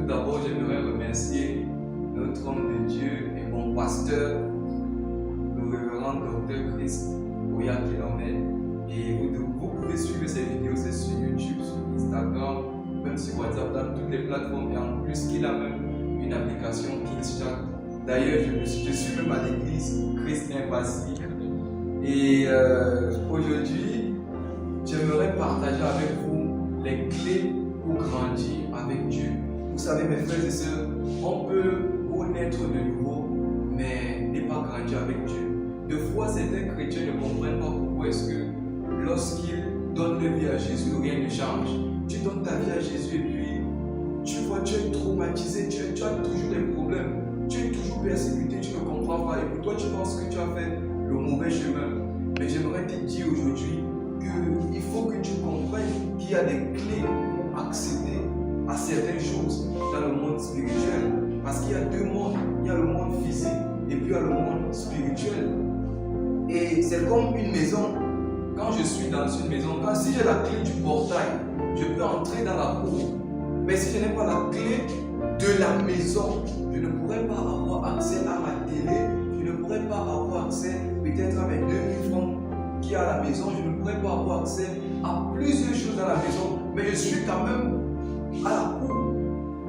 d'abord, j'aimerais remercier notre homme de Dieu et mon pasteur, le révérend Dr. Chris Oya Kilomé. Et vous pouvez suivre ces vidéos, c'est sur YouTube, sur Instagram, même sur WhatsApp, dans toutes les plateformes. Et en plus, il a même une application KingsChat. D'ailleurs, je suis même à l'église Christ Impassy. Et aujourd'hui, j'aimerais partager avec vous les clés pour grandir avec Dieu. Vous savez, mes frères et sœurs, on peut naître de nouveau, mais ne pas grandir avec Dieu. Deux fois, certains chrétiens ne comprennent pas pourquoi est-ce que lorsqu'ils donnent leur vie à Jésus, rien ne change. Tu donnes ta vie à Jésus et puis tu vois, tu es traumatisé, tu as toujours des problèmes, tu es toujours persécuté, tu ne comprends pas. Et pour toi, tu penses que tu as fait le mauvais chemin. Mais j'aimerais te dire aujourd'hui qu'il faut que tu comprennes qu'il y a des clés pour accéder à certaines choses dans le monde spirituel. Parce qu'il y a deux mondes, il y a le monde physique et puis il y a le monde spirituel. Et c'est comme une maison. Quand je suis dans une maison, si j'ai la clé du portail, je peux entrer dans la cour. Mais si je n'ai pas la clé de la maison, je ne pourrais pas avoir accès à ma télé, je ne pourrais pas avoir accès peut-être à mes 2000 francs qu'il y a à la maison, je ne pourrais pas avoir accès à plusieurs choses dans la maison, mais je suis quand même à la cour.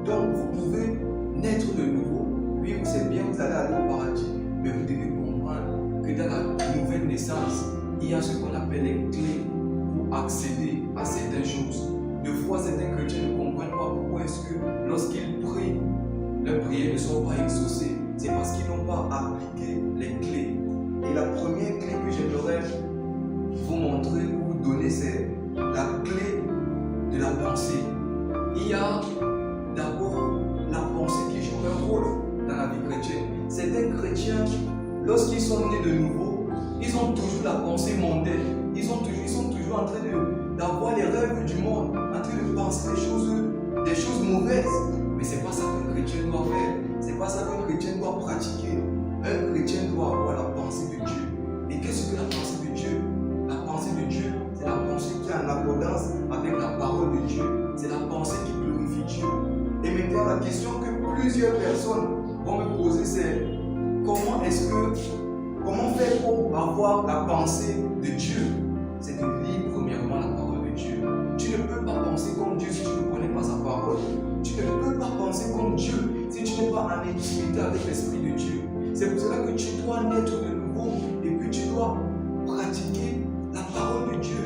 Donc vous pouvez naître de nouveau. Oui, c'est bien, vous allez aller au paradis, mais vous devez comprendre que dans la nouvelle naissance, il y a ce qu'on appelle les clés pour accéder à certaines choses. Deux fois, certains chrétiens ne comprennent pas pourquoi est-ce que lorsqu'ils prient, leurs prières ne sont pas exaucées. C'est parce qu'ils n'ont pas appliqué les clés. Et la première clé que j'aimerais vous montrer, vous donner, c'est la clé de la pensée. Il y a d'abord la pensée qui joue un rôle dans la vie chrétienne. Certains chrétiens, lorsqu'ils sont nés de nouveau, ils ont toujours la pensée mondaine. Ils sont toujours en train d'avoir les rêves du monde, en train de penser des choses mauvaises. Mais ce n'est pas ça qu'un chrétien doit faire. Ce n'est pas ça qu'un chrétien doit pratiquer. Un chrétien doit avoir la pensée de Dieu. Et qu'est-ce que la pensée de Dieu? La pensée de Dieu, c'est la pensée qui est en accordance avec la parole de Dieu. C'est la pensée qui glorifie Dieu. Et maintenant, la question que plusieurs personnes vont me poser, c'est comment faire pour avoir la pensée de Dieu? C'est de lire premièrement la parole de Dieu. Tu ne peux pas penser comme Dieu si tu ne connais pas sa parole. Tu ne peux pas penser comme Dieu si tu n'es pas en intimité avec l'Esprit de Dieu. C'est pour cela que tu dois naître de nouveau et puis tu dois pratiquer la parole de Dieu.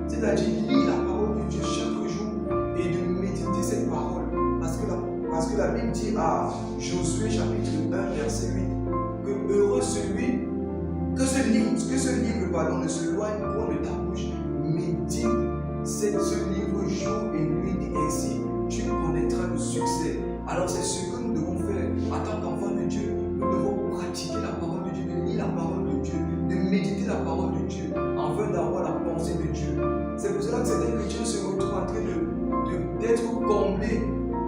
C'est-à-dire lire la parole de Dieu chaque jour et de méditer cette parole. Parce que la Bible dit à Josué chapitre 1 verset 8 que heureux celui que ce livre ne se loigne point de ta bouche. Médite ce livre jour et nuit et ainsi tu connaîtras le succès. Alors c'est ce que nous devons faire en tant qu'enfants de Dieu. Nous devons pratiquer la parole de Dieu, de lire la parole de Dieu, de méditer la parole de Dieu, afin d'avoir la pensée de Dieu. C'est pour cela que certains chrétiens se retrouvent en train d'être comblés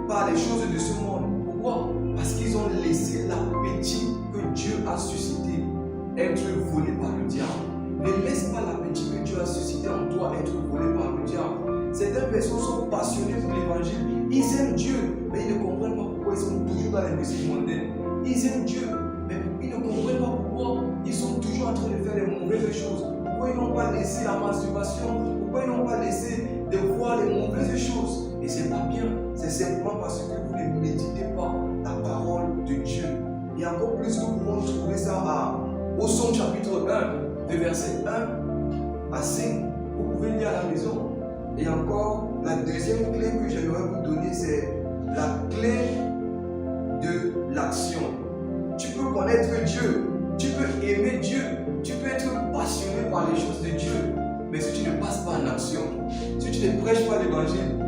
par les choses de ce monde. Pourquoi? Parce qu'ils ont laissé l'appétit que Dieu a suscité être volé par le diable. Ne laisse pas l'appétit que Dieu a suscité en toi être volé par le diable. Certaines personnes sont passionnées pour l'évangile. Ils aiment Dieu, mais ils ne comprennent pas pourquoi ils sont toujours dans les musiques mondaines. Ils aiment Dieu, mais ils ne comprennent pas pourquoi ils sont toujours en train de faire les mauvaises choses. Pourquoi ils n'ont pas laissé la masturbation? Pourquoi ils n'ont pas laissé de voir les mauvaises choses? Et c'est pas bien. C'est simplement parce que vous ne méditez pas la parole de Dieu. Et encore plus, nous pouvons trouver ça au Psaume chapitre 1, de verset 1 à 5. Vous pouvez lire à la maison. Et encore, la deuxième clé que j'aimerais vous donner, c'est la clé de l'action. Tu peux connaître Dieu, tu peux aimer Dieu, tu peux être passionné par les choses de Dieu. Mais si tu ne passes pas en action, si tu ne prêches pas l'évangile,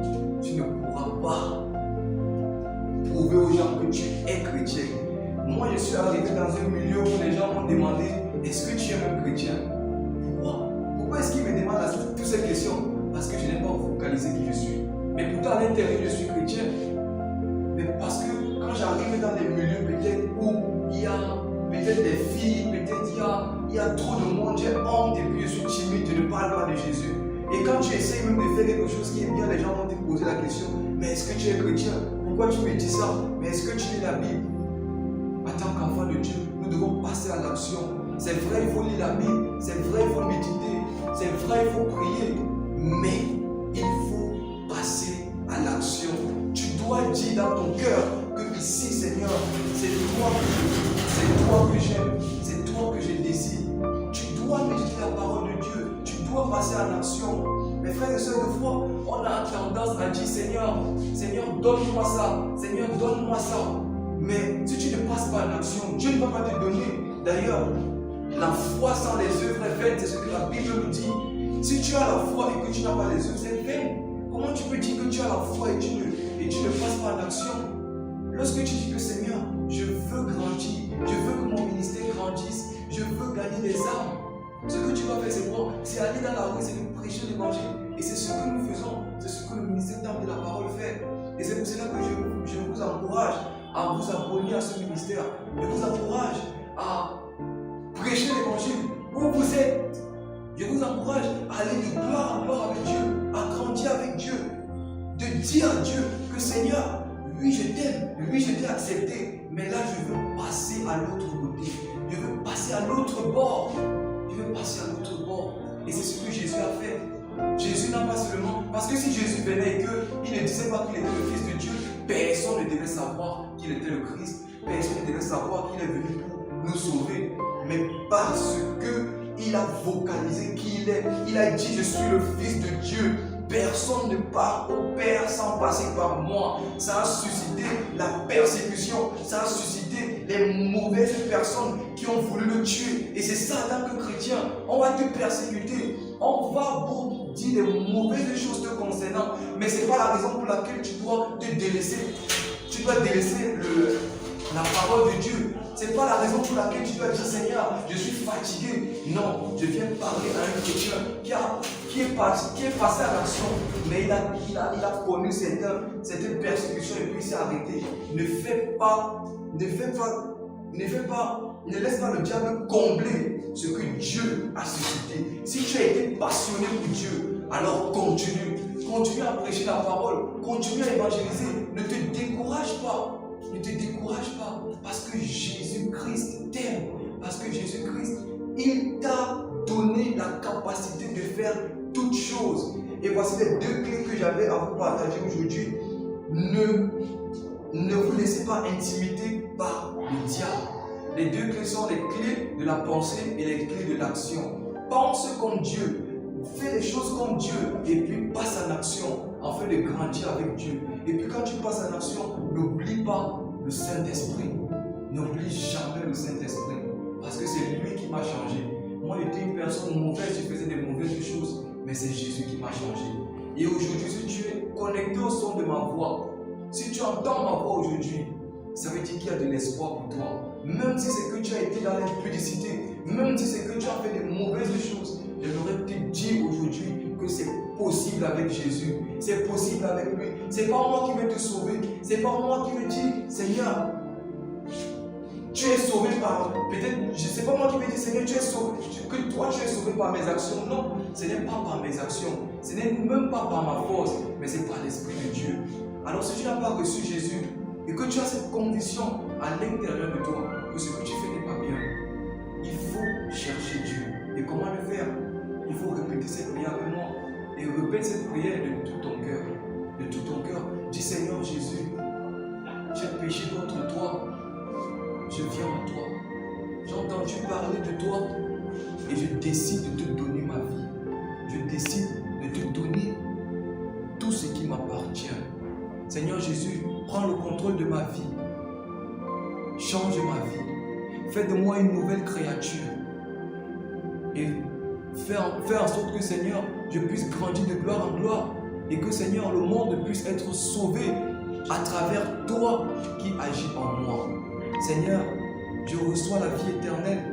tu ne pourras pas prouver aux gens que tu es chrétien. Moi, je suis arrivé dans un milieu où les gens m'ont demandé est-ce que tu es un chrétien? Pourquoi est-ce qu'ils me demandent toutes ces questions? Parce que je n'ai pas vocalisé qui je suis. Mais pourtant, à l'intérieur, je suis chrétien. Mais parce que quand j'arrive dans des milieux peut-être où il y a peut-être des filles, peut-être il y a trop de monde, j'ai honte et puis je suis timide, je ne parle pas de Jésus. Et quand tu essayes même de faire quelque chose qui est bien, les gens vont te poser la question mais est-ce que tu es chrétien? pourquoi tu me dis ça? Mais est-ce que tu lis la Bible? En tant qu'enfant de Dieu, nous devons passer à l'action. C'est vrai, il faut lire la Bible. C'est vrai, il faut méditer. C'est vrai, il faut prier. Mais il faut passer à l'action. Tu dois dire dans ton cœur que ici, Seigneur, c'est toi que je veux, c'est toi que j'aime, c'est toi que je désire. Tu dois méditer la parole de Dieu. Tu dois passer à l'action. Mes frères et sœurs, des fois, on a tendance à dire Seigneur, Seigneur, donne-moi ça. Seigneur, donne-moi ça. Mais si tu ne passes pas à l'action, Dieu ne va pas te donner. D'ailleurs, la foi sans les œuvres est vaine, c'est ce que la Bible nous dit. Si tu as la foi et que tu n'as pas les œuvres, c'est vain. Comment tu peux dire que tu as la foi et tu ne passes pas à l'action? Lorsque tu dis que Seigneur, je veux grandir, je veux que mon ministère grandisse, je veux gagner des âmes, ce que tu vas faire, c'est quoi? C'est aller dans la rue, c'est de prêcher l'évangile. Et c'est ce que nous faisons, c'est ce que le ministère de la parole fait. Et c'est pour cela que je vous encourage à vous abonner à ce ministère. Je vous encourage à prêcher l'évangile où vous êtes. Je vous encourage à aller de gloire en gloire avec Dieu, à grandir avec Dieu, de dire à Dieu que Seigneur, oui je t'aime, oui je t'ai accepté, mais là je veux passer à l'autre côté, je veux passer à l'autre bord, je veux passer à l'autre bord. Et c'est ce que Jésus a fait. Jésus n'a pas seulement, parce que si Jésus venait et qu'il ne disait pas qu'il était le Fils de Dieu, personne ne devait savoir qu'il était le Christ, personne ne devait savoir qu'il est venu pour nous sauver. Mais parce qu'il a vocalisé qui il est, il a dit je suis le Fils de Dieu. Personne ne part au Père sans passer par moi. Ça a suscité la persécution, ça a suscité les mauvaises personnes qui ont voulu le tuer. Et c'est ça, en tant que chrétien, on va te persécuter, on va vous dire des mauvaises choses te concernant, mais ce n'est pas la raison pour laquelle tu dois te délaisser. Tu dois délaisser la parole de Dieu. Ce n'est pas la raison pour laquelle tu dois dire Seigneur, je suis fatigué. Non, je viens parler à un chrétien qui est passé à l'action, mais il a connu certaines persécutions et puis il s'est arrêté. Ne laisse pas le diable combler ce que Dieu a suscité. Si tu as été passionné pour Dieu, alors continue à prêcher la parole, continue à évangéliser. Ne te décourage pas. Ne te décourage pas, parce que Jésus-Christ t'aime, parce que Jésus-Christ, il t'a donné la capacité de faire toutes choses. Et voici les deux clés que j'avais à vous partager aujourd'hui. Ne vous laissez pas intimider par le diable. Les deux clés sont les clés de la pensée et les clés de l'action. Pense comme Dieu, fais les choses comme Dieu, et puis passe en action, afin de grandir avec Dieu. Et puis quand tu passes en action, n'oublie pas le Saint-Esprit. N'oublie jamais le Saint-Esprit. Parce que c'est lui qui m'a changé. Moi, j'étais une personne mauvaise, je faisais des mauvaises choses, mais c'est Jésus qui m'a changé. Et aujourd'hui, si tu es connecté au son de ma voix, si tu entends ma voix aujourd'hui, ça veut dire qu'il y a de l'espoir pour toi. Même si c'est que tu as été dans l'impudicité, même si c'est que tu as fait des mauvaises choses, j'aimerais te dire aujourd'hui que c'est possible avec Jésus, c'est possible avec lui. C'est pas moi qui vais te sauver, c'est pas moi qui vais dire Seigneur, tu es sauvé par, peut-être, c'est pas moi qui vais dire Seigneur, tu es sauvé, que toi tu es sauvé par mes actions. Non, ce n'est pas par mes actions, ce n'est même pas par ma force, mais c'est par l'Esprit de Dieu. Alors si tu n'as pas reçu Jésus et que tu as cette conviction à l'intérieur de toi que ce que tu fais n'est pas bien, il faut chercher Dieu. Et comment le faire? Il faut répéter cette prière avec moi. Et répète cette prière de tout ton cœur. De tout ton cœur. Dis Seigneur Jésus, j'ai péché contre toi. Je viens à toi. J'ai entendu parler de toi. Et je décide de te donner ma vie. Je décide de te donner tout ce qui m'appartient. Seigneur Jésus, prends le contrôle de ma vie. Change ma vie. Fais de moi une nouvelle créature. Et fais en sorte que, Seigneur, je puisse grandir de gloire en gloire. Et que, Seigneur, le monde puisse être sauvé à travers toi qui agis en moi. Seigneur, je reçois la vie éternelle.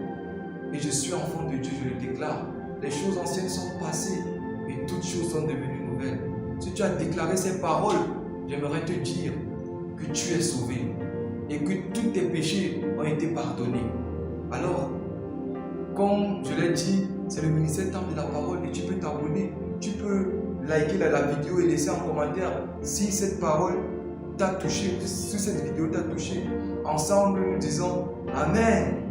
Et je suis enfant de Dieu, je le déclare. Les choses anciennes sont passées et toutes choses sont devenues nouvelles. Si tu as déclaré ces paroles, j'aimerais te dire que tu es sauvé et que tous tes péchés ont été pardonnés. Alors, comme je l'ai dit, c'est le ministère Temple de la Parole et tu peux t'abonner, tu peux liker la vidéo et laisser un commentaire si cette parole t'a t'a touché, si cette vidéo t'a touché, ensemble nous disons Amen.